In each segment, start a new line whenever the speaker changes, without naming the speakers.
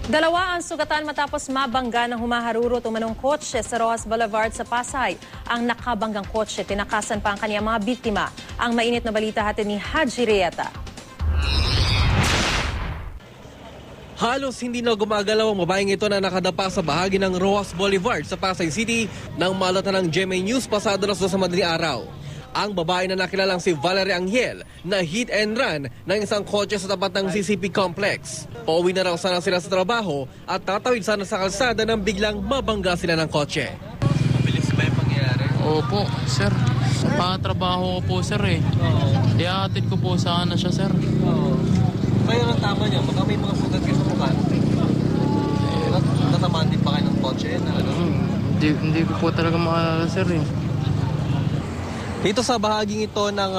Dalawa ang sugatan matapos mabangga ng humaharurot umanong kotse sa Roxas Boulevard sa Pasay. Ang nakabanggang kotse, tinakasan pa ang kaniyang mga biktima. Ang mainit na balita hatid ni Haji Rieta.
Halos hindi na gumagalaw ang babaeng ito na nakadapa sa bahagi ng Roxas Boulevard sa Pasay City nang malata ng GMA News pasado alas 2 sa madaling araw. Ang babae na nakilalang si Valerie Angel na hit and run ng isang kotse sa tapat ng CCP complex. Pauwi na raw sana sila sa trabaho at tatawid sana sa kalsada nang biglang mabangga sila ng kotse. Mabilis ba yung pangyayari?
Opo, sir. Patrabaho ko po, sir eh. Iatid ko po sana siya, sir.
Kaya ang tama niya, baka may mga sugat kayo sa mukha. Natamaan din pa kayo ng kotse?
Hindi ko po talaga maalala, sir eh.
Dito sa bahaging ito ng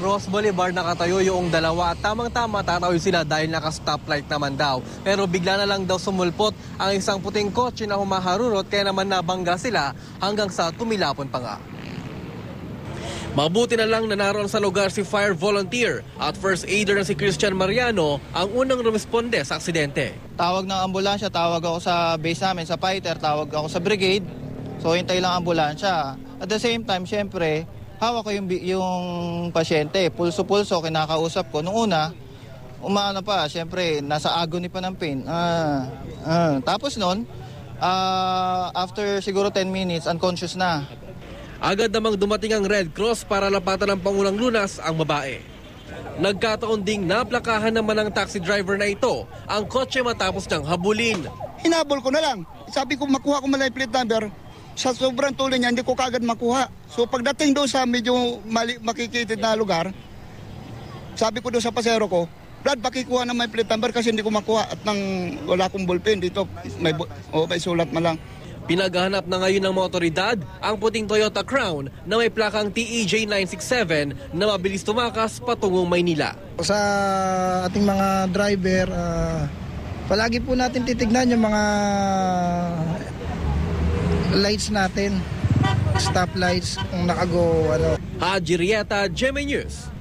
Roxas Boulevard nakatayo yung dalawa at tamang-tama tatawid sila dahil naka-stoplight naman daw. Pero bigla na lang daw sumulpot ang isang puting kotse na humaharurot kaya naman nabangga sila hanggang sa tumilapon pa nga. Mabuti na lang na naroon sa lugar si fire volunteer at first aider na si Christian Mariano ang unang rumisponde sa aksidente.
Tawag ng ambulansya, tawag ako sa base namin, sa fighter, tawag ako sa brigade. So hintay lang ambulansya. At the same time, syempre, hawak ko yung pasyente, pulso-pulso, kinakausap ko. Noong una, umaano pa, syempre, nasa agony pa ng pain. Tapos noon, after siguro 10 minutes, unconscious na.
Agad namang dumating ang Red Cross para lapatan ng Pangulang Lunas ang babae. Nagkataon ding naplakahan naman ng taxi driver na ito ang kotse matapos niyang habulin.
Hinabol ko na lang. Sabi ko makuha ko malay plate number. Sa sobrang tuloy niya, hindi ko kagad makuha. So pagdating doon sa medyo makikitid na lugar, sabi ko doon sa pasero ko, Brad, pakikuha na may plate number kasi hindi ko makuha at wala akong ballpen dito. May sulat man lang.
Pinaghahanap na ngayon ng mga otoridad ang puting Toyota Crown na may plakang TEJ 967 na mabilis tumakas patungong Maynila.
Sa ating mga driver, palagi po natin titignan yung mga lights natin, stop lights, kung nakago,
Haji Rieta, GMA News.